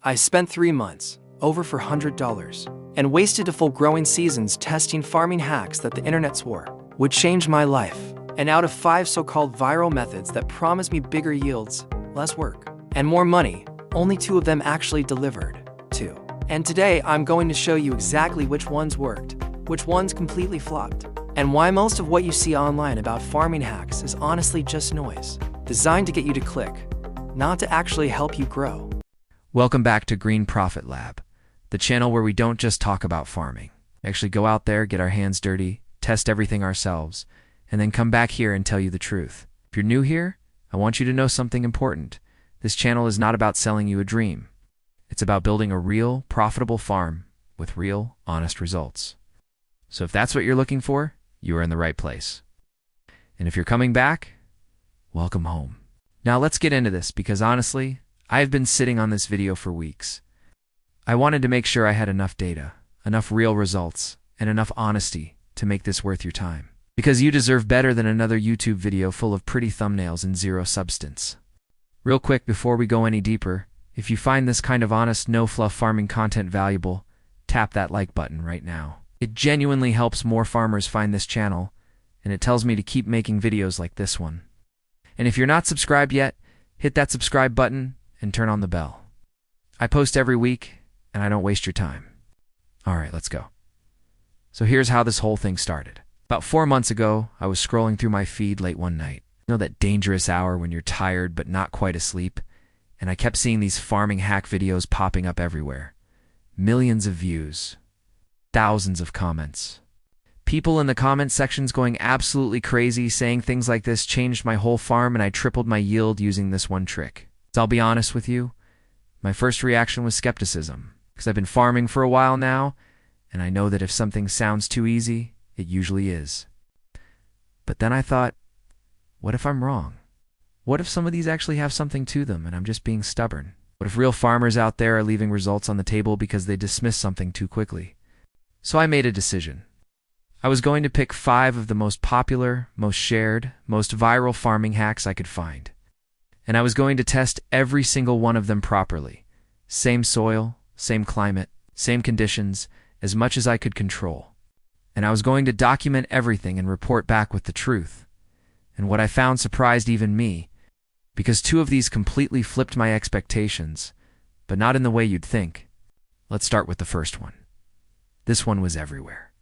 I spent 3 months, over $400, and wasted a full growing seasons testing farming hacks that the internet swore would change my life. And out of 5 so-called viral methods that promised me bigger yields, less work, and more money, only 2 of them actually delivered. 2. And today I'm going to show you exactly which ones worked, which ones completely flopped, and why most of what you see online about farming hacks is honestly just noise, designed to get you to click, not to actually help you grow. Welcome back to Green Profit Lab, the channel where we don't just talk about farming. We actually go out there, get our hands dirty, test everything ourselves, and then come back here and tell you the truth. If you're new here, I want you to know something important. This channel is not about selling you a dream. It's about building a real, profitable farm with real, honest results. So if that's what you're looking for, you are in the right place. And if you're coming back, welcome home. Now let's get into this because honestly, I've been sitting on this video for weeks. I wanted to make sure I had enough data, enough real results, and enough honesty to make this worth your time. Because you deserve better than another YouTube video full of pretty thumbnails and zero substance. Real quick before we go any deeper, if you find this kind of honest, no-fluff farming content valuable, tap that like button right now. It genuinely helps more farmers find this channel, and it tells me to keep making videos like this one. And if you're not subscribed yet, hit that subscribe button and turn on the bell. I post every week, and I don't waste your time. All right, let's go. So here's how this whole thing started. About 4 months ago, I was scrolling through my feed late one night. You know that dangerous hour when you're tired but not quite asleep? And I kept seeing these farming hack videos popping up everywhere. Millions of views. Thousands of comments. People in the comment sections going absolutely crazy, saying things like this changed my whole farm and I tripled my yield using this one trick. So I'll be honest with you, my first reaction was skepticism, because I've been farming for a while now, and I know that if something sounds too easy, it usually is. But then I thought, what if I'm wrong? What if some of these actually have something to them and I'm just being stubborn? What if real farmers out there are leaving results on the table because they dismiss something too quickly? So I made a decision. I was going to pick 5 of the most popular, most shared, most viral farming hacks I could find. And I was going to test every single one of them properly. Same soil, same climate, same conditions, as much as I could control. And I was going to document everything and report back with the truth. And what I found surprised even me, because 2 of these completely flipped my expectations, but not in the way you'd think. Let's start with the first one. This one was everywhere.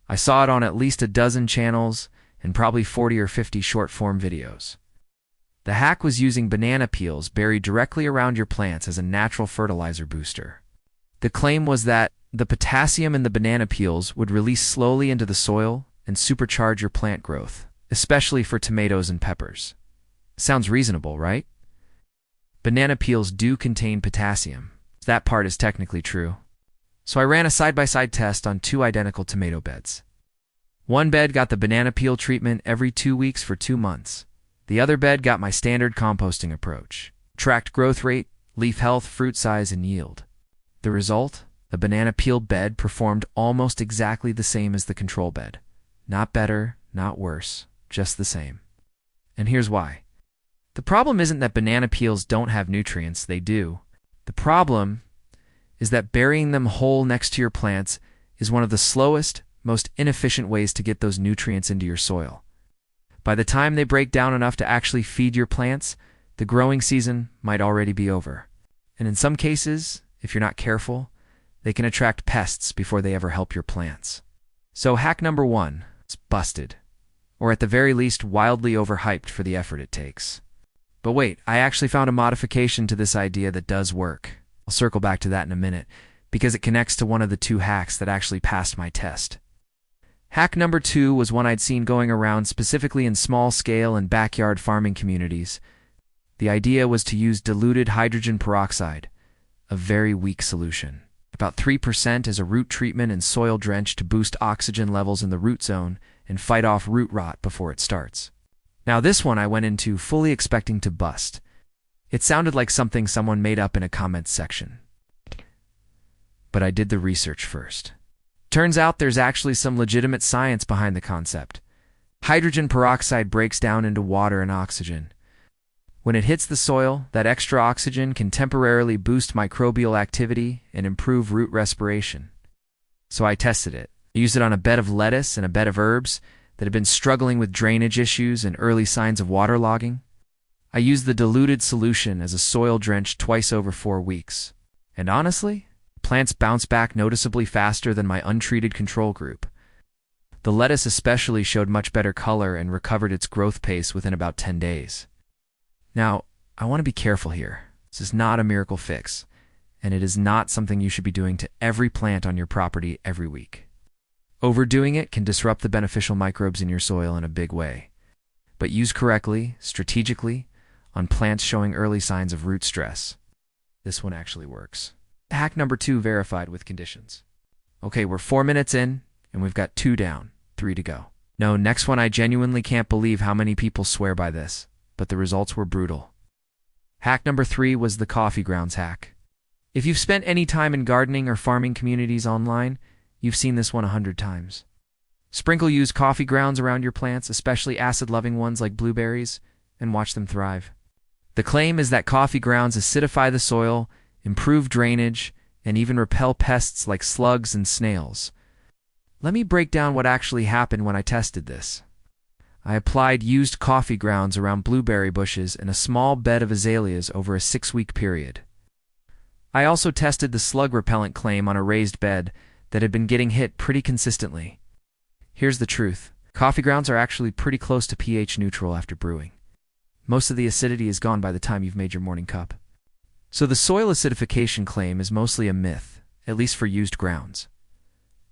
I saw it on at least a dozen channels and probably 40 or 50 short-form videos. The hack was using banana peels buried directly around your plants as a natural fertilizer booster. The claim was that the potassium in the banana peels would release slowly into the soil and supercharge your plant growth, especially for tomatoes and peppers. Sounds reasonable, right? Banana peels do contain potassium. That part is technically true. So I ran a side-by-side test on 2 identical tomato beds. One bed got the banana peel treatment every 2 weeks for 2 months. The other bed got my standard composting approach. Tracked growth rate, leaf health, fruit size, and yield. The result? The banana peel bed performed almost exactly the same as the control bed. Not better, not worse, just the same. And here's why. The problem isn't that banana peels don't have nutrients, they do. The problem is that burying them whole next to your plants is one of the slowest, most inefficient ways to get those nutrients into your soil. By the time they break down enough to actually feed your plants, the growing season might already be over. And in some cases, if you're not careful, they can attract pests before they ever help your plants. So hack number 1, it's busted. Or at the very least, wildly overhyped for the effort it takes. But wait, I actually found a modification to this idea that does work. I'll circle back to that in a minute, because it connects to one of the 2 hacks that actually passed my test. Hack number 2 was one I'd seen going around specifically in small-scale and backyard farming communities. The idea was to use diluted hydrogen peroxide, a very weak solution. About 3% as a root treatment in soil drench to boost oxygen levels in the root zone and fight off root rot before it starts. Now this one I went into fully expecting to bust. It sounded like something someone made up in a comments section. But I did the research first. Turns out there's actually some legitimate science behind the concept. Hydrogen peroxide breaks down into water and oxygen. When it hits the soil, that extra oxygen can temporarily boost microbial activity and improve root respiration. So I tested it. I used it on a bed of lettuce and a bed of herbs that had been struggling with drainage issues and early signs of waterlogging. I used the diluted solution as a soil drench twice over 4 weeks. And honestly, plants bounced back noticeably faster than my untreated control group. The lettuce especially showed much better color and recovered its growth pace within about 10 days. Now, I want to be careful here. This is not a miracle fix, and it is not something you should be doing to every plant on your property every week. Overdoing it can disrupt the beneficial microbes in your soil in a big way. But used correctly, strategically, on plants showing early signs of root stress, this one actually works. Hack number 2, verified with conditions. Okay, we're 4 minutes in, and we've got 2 down, 3 to go. No, next one, I genuinely can't believe how many people swear by this, but the results were brutal. Hack number 3 was the coffee grounds hack. If you've spent any time in gardening or farming communities online, you've seen this one 100 times. Sprinkle used coffee grounds around your plants, especially acid-loving ones like blueberries, and watch them thrive. The claim is that coffee grounds acidify the soil, improve drainage, and even repel pests like slugs and snails. Let me break down what actually happened when I tested this. I applied used coffee grounds around blueberry bushes and a small bed of azaleas over a 6-week period. I also tested the slug repellent claim on a raised bed that had been getting hit pretty consistently. Here's the truth. Coffee grounds are actually pretty close to pH neutral after brewing. Most of the acidity is gone by the time you've made your morning cup. So the soil acidification claim is mostly a myth, at least for used grounds.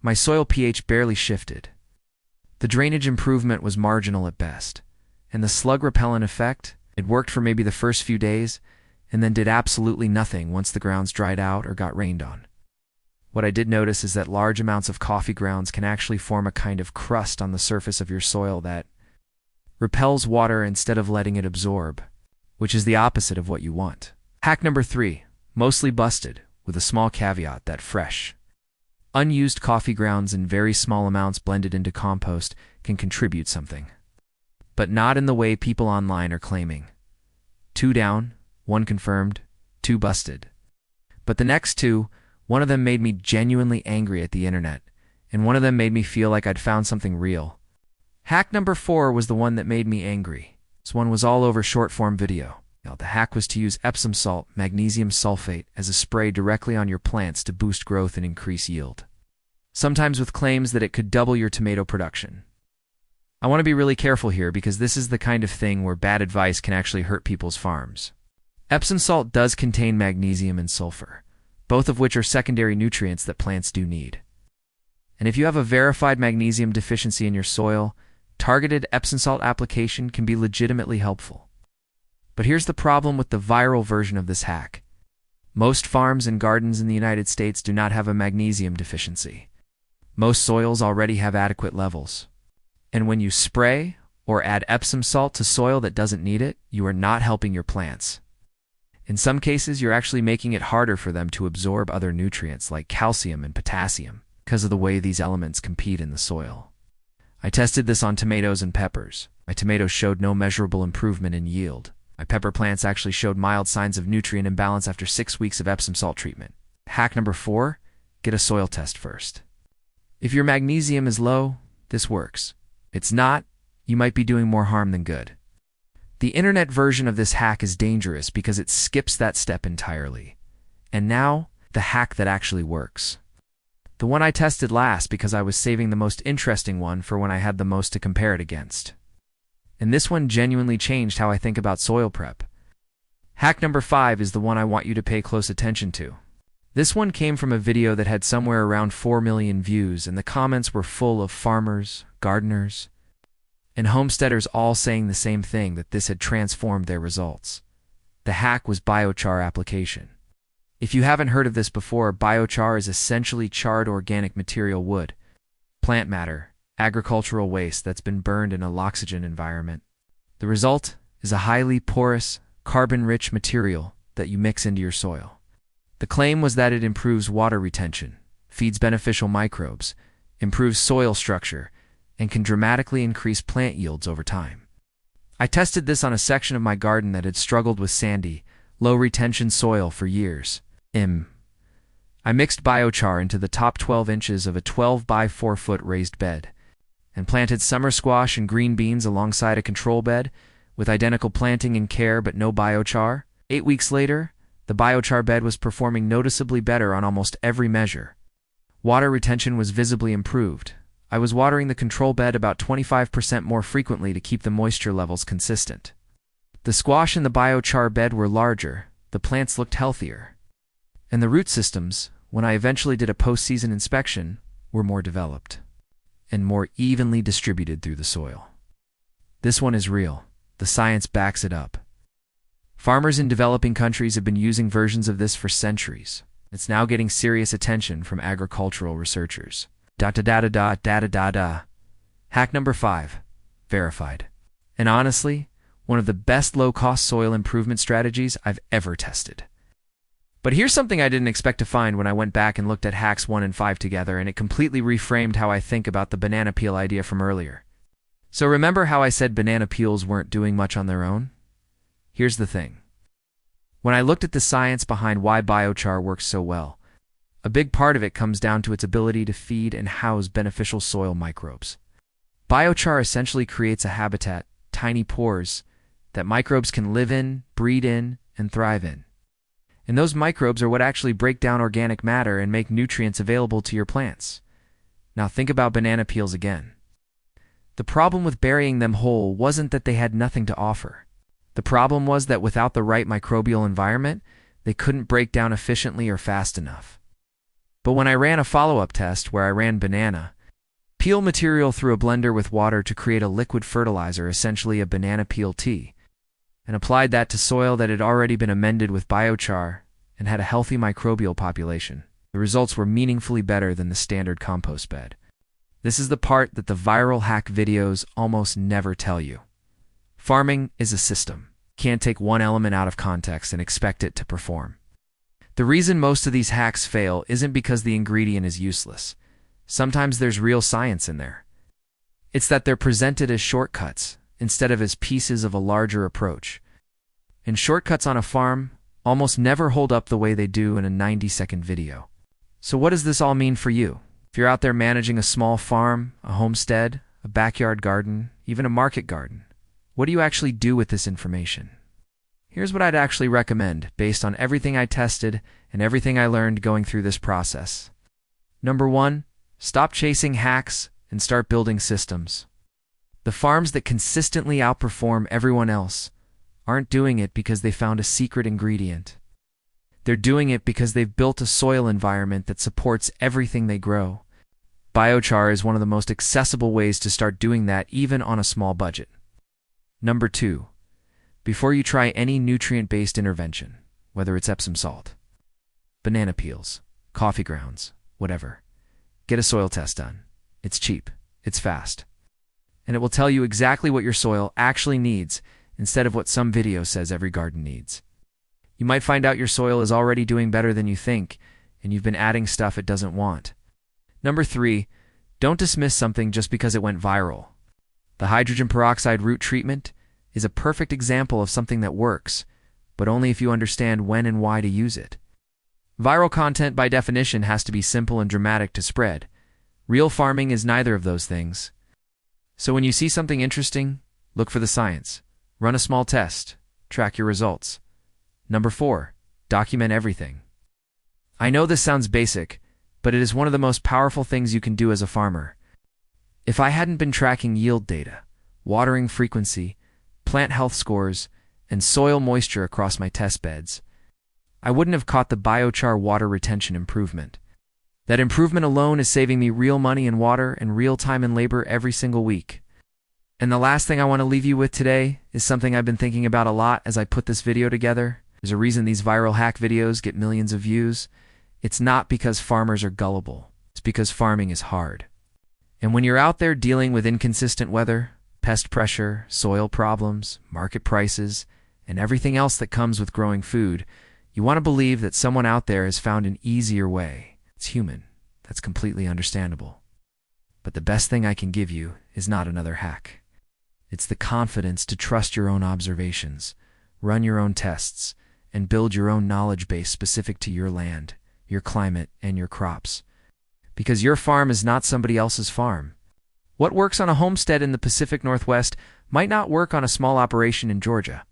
My soil pH barely shifted. The drainage improvement was marginal at best, and the slug repellent effect, it worked for maybe the first few days, and then did absolutely nothing once the grounds dried out or got rained on. What I did notice is that large amounts of coffee grounds can actually form a kind of crust on the surface of your soil that repels water instead of letting it absorb, which is the opposite of what you want. Hack number 3, mostly busted, with a small caveat that fresh, unused coffee grounds in very small amounts blended into compost can contribute something. But not in the way people online are claiming. 2 down, 1 confirmed, 2 busted. But the next 2, one of them made me genuinely angry at the internet, and one of them made me feel like I'd found something real. Hack number 4 was the one that made me angry. This one was all over short-form video. The hack was to use Epsom salt, magnesium sulfate, as a spray directly on your plants to boost growth and increase yield. Sometimes with claims that it could double your tomato production. I want to be really careful here because this is the kind of thing where bad advice can actually hurt people's farms. Epsom salt does contain magnesium and sulfur, both of which are secondary nutrients that plants do need. And if you have a verified magnesium deficiency in your soil, targeted Epsom salt application can be legitimately helpful. But here's the problem with the viral version of this hack. Most farms and gardens in the United States do not have a magnesium deficiency. Most soils already have adequate levels. And when you spray or add Epsom salt to soil that doesn't need it, you are not helping your plants. In some cases, you're actually making it harder for them to absorb other nutrients like calcium and potassium because of the way these elements compete in the soil. I tested this on tomatoes and peppers. My tomatoes showed no measurable improvement in yield. My pepper plants actually showed mild signs of nutrient imbalance after 6 weeks of Epsom salt treatment. Hack number 4, get a soil test first. If your magnesium is low, this works. It's not, you might be doing more harm than good. The internet version of this hack is dangerous because it skips that step entirely. And now, the hack that actually works. The one I tested last because I was saving the most interesting one for when I had the most to compare it against. And this one genuinely changed how I think about soil prep. Hack number 5 is the one I want you to pay close attention to. This one came from a video that had somewhere around 4 million views, and the comments were full of farmers, gardeners, and homesteaders all saying the same thing, that this had transformed their results. The hack was biochar application. If you haven't heard of this before, biochar is essentially charred organic material wood, plant matter, agricultural waste that's been burned in a low-oxygen environment. The result is a highly porous, carbon-rich material that you mix into your soil. The claim was that it improves water retention, feeds beneficial microbes, improves soil structure, and can dramatically increase plant yields over time. I tested this on a section of my garden that had struggled with sandy, low-retention soil for years. I mixed biochar into the top 12 inches of a 12 by 4 foot raised bed, and planted summer squash and green beans alongside a control bed, with identical planting and care but no biochar. 8 weeks later, the biochar bed was performing noticeably better on almost every measure. Water retention was visibly improved. I was watering the control bed about 25% more frequently to keep the moisture levels consistent. The squash in the biochar bed were larger, the plants looked healthier, and the root systems, when I eventually did a post-season inspection, were more developed and more evenly distributed through the soil. This one is real. The science backs it up. Farmers in developing countries have been using versions of this for centuries. It's now getting serious attention from agricultural researchers. Hack number 5. Verified. And honestly, one of the best low-cost soil improvement strategies I've ever tested. But here's something I didn't expect to find when I went back and looked at hacks 1 and 5 together, and it completely reframed how I think about the banana peel idea from earlier. So remember how I said banana peels weren't doing much on their own? Here's the thing. When I looked at the science behind why biochar works so well, a big part of it comes down to its ability to feed and house beneficial soil microbes. Biochar essentially creates a habitat, tiny pores, that microbes can live in, breed in, and thrive in. And those microbes are what actually break down organic matter and make nutrients available to your plants. Now think about banana peels again. The problem with burying them whole wasn't that they had nothing to offer. The problem was that without the right microbial environment, they couldn't break down efficiently or fast enough. But when I ran a follow-up test where I ran banana peel material through a blender with water to create a liquid fertilizer, essentially a banana peel tea, and applied that to soil that had already been amended with biochar and had a healthy microbial population, the results were meaningfully better than the standard compost bed. This is the part that the viral hack videos almost never tell you. Farming is a system. You can't take one element out of context and expect it to perform. The reason most of these hacks fail isn't because the ingredient is useless. Sometimes there's real science in there. It's that they're presented as shortcuts instead of as pieces of a larger approach. And shortcuts on a farm almost never hold up the way they do in a 90-second video. So what does this all mean for you? If you're out there managing a small farm, a homestead, a backyard garden, even a market garden, what do you actually do with this information? Here's what I'd actually recommend based on everything I tested and everything I learned going through this process. Number 1, stop chasing hacks and start building systems. The farms that consistently outperform everyone else aren't doing it because they found a secret ingredient. They're doing it because they've built a soil environment that supports everything they grow. Biochar is one of the most accessible ways to start doing that even on a small budget. Number 2, before you try any nutrient-based intervention, whether it's Epsom salt, banana peels, coffee grounds, whatever, get a soil test done. It's cheap, it's fast, and it will tell you exactly what your soil actually needs instead of what some video says every garden needs. You might find out your soil is already doing better than you think, and you've been adding stuff it doesn't want. Number 3, don't dismiss something just because it went viral. The hydrogen peroxide root treatment is a perfect example of something that works, but only if you understand when and why to use it. Viral content by definition has to be simple and dramatic to spread. Real farming is neither of those things. So when you see something interesting, look for the science. Run a small test. Track your results. Number 4, document everything. I know this sounds basic, but it is one of the most powerful things you can do as a farmer. If I hadn't been tracking yield data, watering frequency, plant health scores, and soil moisture across my test beds, I wouldn't have caught the biochar water retention improvement. That improvement alone is saving me real money in water and real time and labor every single week. And the last thing I want to leave you with today is something I've been thinking about a lot as I put this video together. There's a reason these viral hack videos get millions of views. It's not because farmers are gullible. It's because farming is hard. And when you're out there dealing with inconsistent weather, pest pressure, soil problems, market prices, and everything else that comes with growing food, you want to believe that someone out there has found an easier way. It's human. That's completely understandable. But the best thing I can give you is not another hack. It's the confidence to trust your own observations, run your own tests, and build your own knowledge base specific to your land, your climate, and your crops. Because your farm is not somebody else's farm. What works on a homestead in the Pacific Northwest might not work on a small operation in Georgia.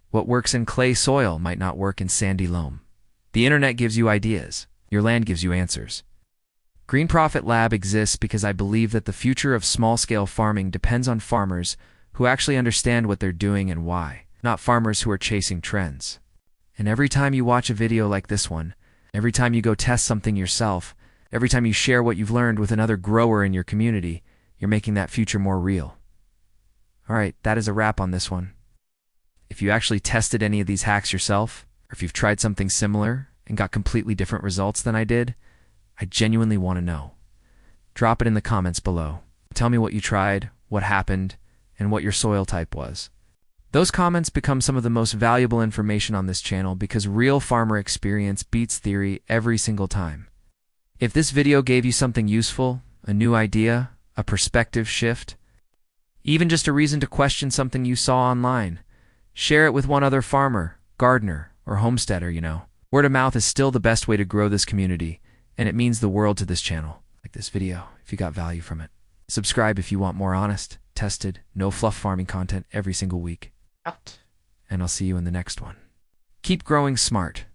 What works in clay soil might not work in sandy loam. The internet gives you ideas. Your land gives you answers. Green Profit Lab exists because I believe that the future of small-scale farming depends on farmers who actually understand what they're doing and why, not farmers who are chasing trends. And every time you watch a video like this one, every time you go test something yourself, every time you share what you've learned with another grower in your community, you're making that future more real. All right, that is a wrap on this one. If you actually tested any of these hacks yourself, or if you've tried something similar and got completely different results than I did, I genuinely want to know. Drop it in the comments below. Tell me what you tried, what happened, and what your soil type was. Those comments become some of the most valuable information on this channel because real farmer experience beats theory every single time. If this video gave you something useful, a new idea, a perspective shift, even just a reason to question something you saw online, share it with one other farmer, gardener, or homesteader, Word of mouth is still the best way to grow this community, and it means the world to this channel. Like this video if you got value from it. Subscribe if you want more honest, tested, no fluff farming content every single week. Out. And I'll see you in the next one. Keep growing smart.